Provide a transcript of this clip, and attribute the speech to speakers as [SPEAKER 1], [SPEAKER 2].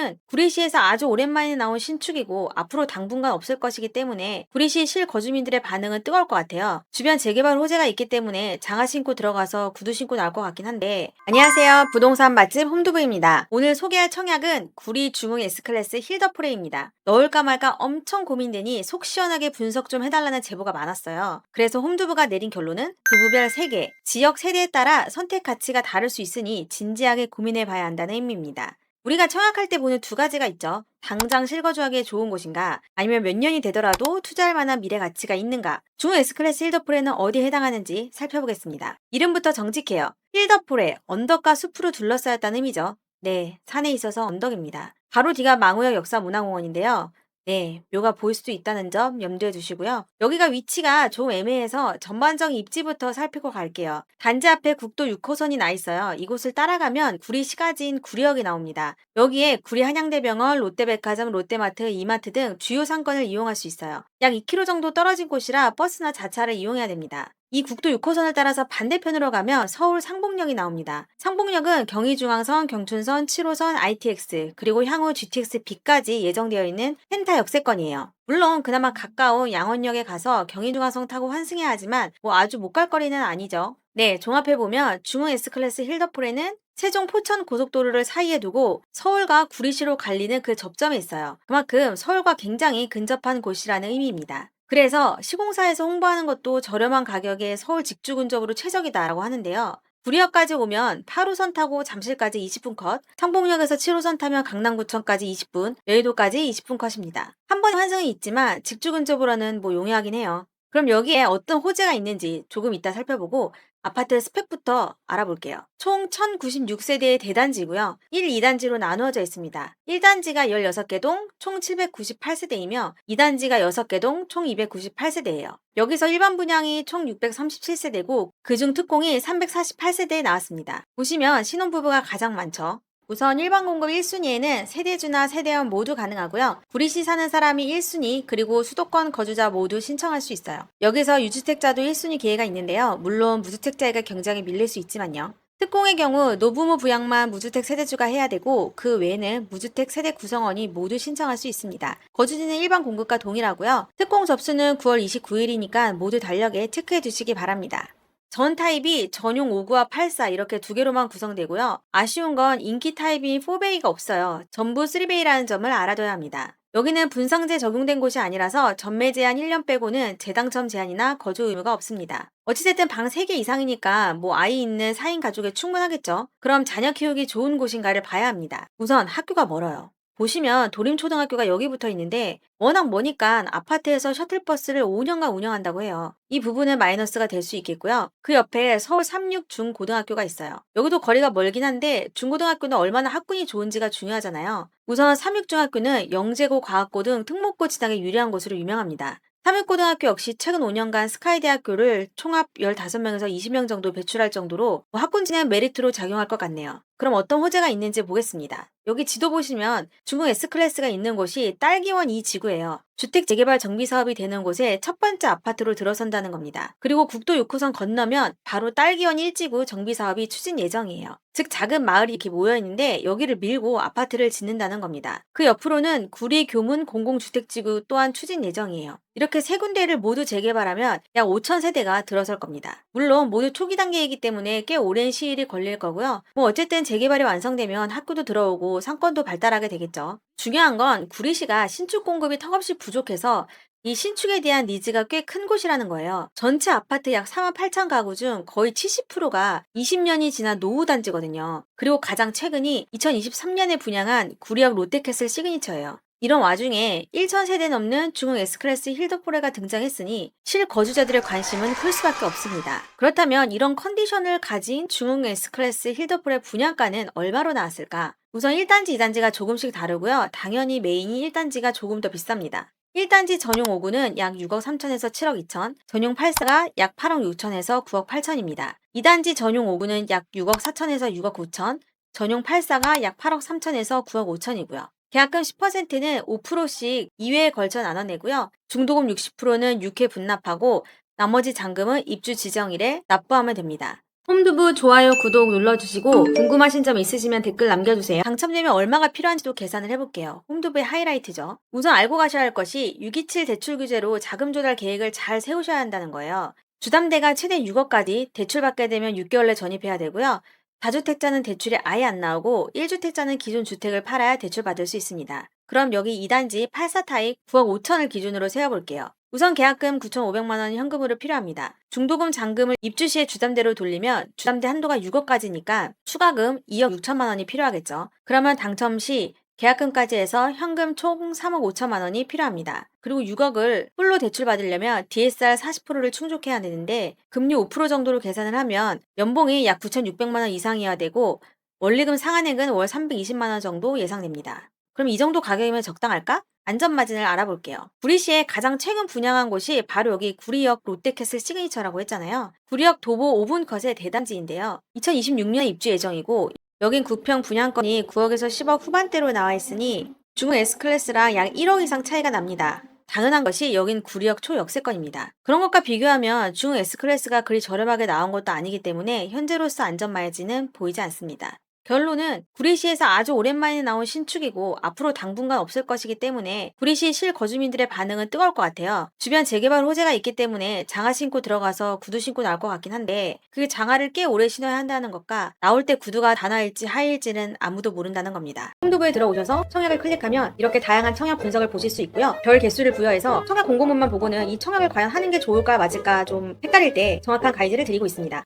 [SPEAKER 1] 구리시는 구리시에서 아주 오랜만에 나온 신축이고 앞으로 당분간 없을 것이기 때문에 구리시 실거주민들의 반응은 뜨거울 것 같아요. 주변 재개발 호재가 있기 때문에 장화 신고 들어가서 구두 신고 나올 것 같긴 한데. 안녕하세요. 부동산 맛집 홈두부입니다. 오늘 소개할 청약은 구리 중흥 S클래스 힐더프레입니다. 넣을까 말까 엄청 고민되니 속 시원하게 분석 좀 해달라는 제보가 많았어요. 그래서 홈두부가 내린 결론은 두부별 3개, 지역 세대에 따라 선택 가치가 다를 수 있으니 진지하게 고민해 봐야 한다는 의미입니다. 우리가 청약할 때 보는 두 가지가 있죠. 당장 실거주하기에 좋은 곳인가, 아니면 몇 년이 되더라도 투자할 만한 미래 가치가 있는가. 중흥 S클래스 힐더풀에는 어디에 해당하는지 살펴보겠습니다. 이름부터 정직해요. 힐더풀에 언덕과 숲으로 둘러싸였다는 의미죠. 네, 산에 있어서 언덕입니다. 바로 뒤가 망우역 역사문화공원인데요. 네, 묘가 보일 수도 있다는 점 염두에 두시고요. 여기가 위치가 좀 애매해서 전반적인 입지부터 살피고 갈게요. 단지 앞에 국도 6호선이 나 있어요. 이곳을 따라가면 구리 시가지인 구리역이 나옵니다. 여기에 구리 한양대병원, 롯데백화점, 롯데마트, 이마트 등 주요 상권을 이용할 수 있어요. 약 2km 정도 떨어진 곳이라 버스나 자차를 이용해야 됩니다. 이 국도 6호선을 따라서 반대편으로 가면 서울 상봉역이 나옵니다. 상봉역은 경의중앙선, 경춘선, 7호선, ITX, 그리고 향후 GTX B까지 예정되어 있는 펜타 역세권이에요. 물론 그나마 가까운 양원역에 가서 경의중앙선 타고 환승해야 하지만 뭐 아주 못 갈 거리는 아니죠. 네, 종합해보면 중흥 S클래스 힐더풀에는 세종 포천 고속도로를 사이에 두고 서울과 구리시로 갈리는 그 접점에 있어요. 그만큼 서울과 굉장히 근접한 곳이라는 의미입니다. 그래서 시공사에서 홍보하는 것도 저렴한 가격에 서울 직주 근접으로 최적이다라고 하는데요. 구리역까지 오면 8호선 타고 잠실까지 20분 컷, 상봉역에서 7호선 타면 강남구청까지 20분, 여의도까지 20분 컷입니다. 한 번의 환승은 있지만 직주 근접으로는 뭐 용이하긴 해요. 그럼 여기에 어떤 호재가 있는지 조금 이따 살펴보고 아파트 스펙부터 알아볼게요. 총 1096세대의 대단지고요. 1, 2단지로 나누어져 있습니다. 1단지가 16개 동, 총 798세대이며 2단지가 6개 동, 총 298세대예요. 여기서 일반 분양이 총 637세대고 그중 특공이 348세대에 나왔습니다. 보시면 신혼부부가 가장 많죠. 우선 일반 공급 1순위에는 세대주나 세대원 모두 가능하고요. 구리시 사는 사람이 1순위 그리고 수도권 거주자 모두 신청할 수 있어요. 여기서 유주택자도 1순위 기회가 있는데요. 물론 무주택자에게 경쟁에 밀릴 수 있지만요. 특공의 경우 노부모 부양만 무주택 세대주가 해야 되고 그 외에는 무주택 세대 구성원이 모두 신청할 수 있습니다. 거주지는 일반 공급과 동일하고요. 특공 접수는 9월 29일이니까 모두 달력에 체크해 두시기 바랍니다. 전 타입이 전용 59와 84 이렇게 두 개로만 구성되고요. 아쉬운 건 인기 타입이 4베이가 없어요. 전부 3베이라는 점을 알아둬야 합니다. 여기는 분상제 적용된 곳이 아니라서 전매 제한 1년 빼고는 재당첨 제한이나 거주 의무가 없습니다. 어찌됐든 방 3개 이상이니까 뭐 아이 있는 4인 가족에 충분하겠죠? 그럼 자녀 키우기 좋은 곳인가를 봐야 합니다. 우선 학교가 멀어요. 보시면 도림초등학교가 여기 붙어 있는데 워낙 머니까 아파트에서 셔틀버스를 5년간 운영한다고 해요. 이 부분은 마이너스가 될 수 있겠고요. 그 옆에 서울 삼육중고등학교가 있어요. 여기도 거리가 멀긴 한데 중고등학교는 얼마나 학군이 좋은지가 중요하잖아요. 우선 삼육중학교는 영재고, 과학고 등 특목고 진학에 유리한 곳으로 유명합니다. 삼육고등학교 역시 최근 5년간 스카이대학교를 총합 15명에서 20명 정도 배출할 정도로 학군 진학 메리트로 작용할 것 같네요. 그럼 어떤 호재가 있는지 보겠습니다. 여기 지도 보시면 중흥 S클래스가 있는 곳이 딸기원 2지구예요. 주택 재개발 정비 사업이 되는 곳에 첫 번째 아파트로 들어선다는 겁니다. 그리고 국도 6호선 건너면 바로 딸기원 1지구 정비 사업이 추진 예정이에요. 즉 작은 마을이 이렇게 모여 있는데 여기를 밀고 아파트를 짓는다는 겁니다. 그 옆으로는 구리 교문 공공주택지구 또한 추진 예정이에요. 이렇게 세 군데를 모두 재개발하면 약 5천 세대가 들어설 겁니다. 물론 모두 초기 단계이기 때문에 꽤 오랜 시일이 걸릴 거고요. 뭐 어쨌든 재개발이 완성되면 학교도 들어오고 상권도 발달하게 되겠죠. 중요한 건 구리시가 신축 공급이 턱없이 부족해서 이 신축에 대한 니즈가 꽤 큰 곳이라는 거예요. 전체 아파트 약 4만 8천 가구 중 거의 70%가 20년이 지난 노후 단지거든요. 그리고 가장 최근이 2023년에 분양한 구리역 롯데캐슬 시그니처예요. 이런 와중에 1,000세대 넘는 중흥 S클래스 힐더포레가 등장했으니 실거주자들의 관심은 클 수밖에 없습니다. 그렇다면 이런 컨디션을 가진 중흥 S클래스 힐더포레 분양가는 얼마로 나왔을까? 우선 1단지, 2단지가 조금씩 다르고요. 당연히 메인이 1단지가 조금 더 비쌉니다. 1단지 전용 5구는 약 6억 3천에서 7억 2천, 전용 84가 약 8억 6천에서 9억 8천입니다. 2단지 전용 5구는 약 6억 4천에서 6억 9천, 전용 84가 약 8억 3천에서 9억 5천이고요. 계약금 10%는 5%씩 2회에 걸쳐 나눠내고요. 중도금 60%는 6회 분납하고 나머지 잔금은 입주 지정일에 납부하면 됩니다. 홈두부 좋아요, 구독 눌러주시고 궁금하신 점 있으시면 댓글 남겨주세요. 당첨되면 얼마가 필요한지도 계산을 해볼게요. 홈두부의 하이라이트죠. 우선 알고 가셔야 할 것이 627 대출 규제로 자금 조달 계획을 잘 세우셔야 한다는 거예요. 주담대가 최대 6억까지 대출받게 되면 6개월 내 전입해야 되고요. 다주택자는 대출이 아예 안 나오고 1주택자는 기존 주택을 팔아야 대출받을 수 있습니다. 그럼 여기 2단지 84타입 9억 5천을 기준으로 세워볼게요. 우선 계약금 9,500만 원 현금으로 필요합니다. 중도금 잔금을 입주 시에 주담대로 돌리면 주담대 한도가 6억까지니까 추가금 2억 6천만 원이 필요하겠죠. 그러면 당첨 시 계약금까지 해서 현금 총 3억 5천만 원이 필요합니다. 그리고 6억을 풀로 대출받으려면 DSR 40%를 충족해야 되는데 금리 5% 정도로 계산을 하면 연봉이 약 9,600만 원 이상이어야 되고 원리금 상한액은 월 320만 원 정도 예상됩니다. 그럼 이 정도 가격이면 적당할까? 안전마진을 알아볼게요. 구리시에 가장 최근 분양한 곳이 바로 여기 구리역 롯데캐슬 시그니처라고 했잖아요. 구리역 도보 5분 컷의 대단지인데요. 2026년 입주 예정이고 여긴 9평 분양권이 9억에서 10억 후반대로 나와 있으니 중 S클래스랑 약 1억 이상 차이가 납니다. 당연한 것이 여긴 구리역 초역세권입니다. 그런 것과 비교하면 중 S클래스가 그리 저렴하게 나온 것도 아니기 때문에 현재로서 안전마진은 보이지 않습니다. 결론은 구리시에서 아주 오랜만에 나온 신축이고 앞으로 당분간 없을 것이기 때문에 구리시 실거주민들의 반응은 뜨거울 것 같아요. 주변 재개발 호재가 있기 때문에 장화 신고 들어가서 구두 신고 나올 것 같긴 한데 그 장화를 꽤 오래 신어야 한다는 것과 나올 때 구두가 단화일지 하일지는 아무도 모른다는 겁니다. 홈두부에 들어오셔서 청약을 클릭하면 이렇게 다양한 청약 분석을 보실 수 있고요. 별 개수를 부여해서 청약 공고문만 보고는 이 청약을 과연 하는 게 좋을까 맞을까 좀 헷갈릴 때 정확한 가이드를 드리고 있습니다.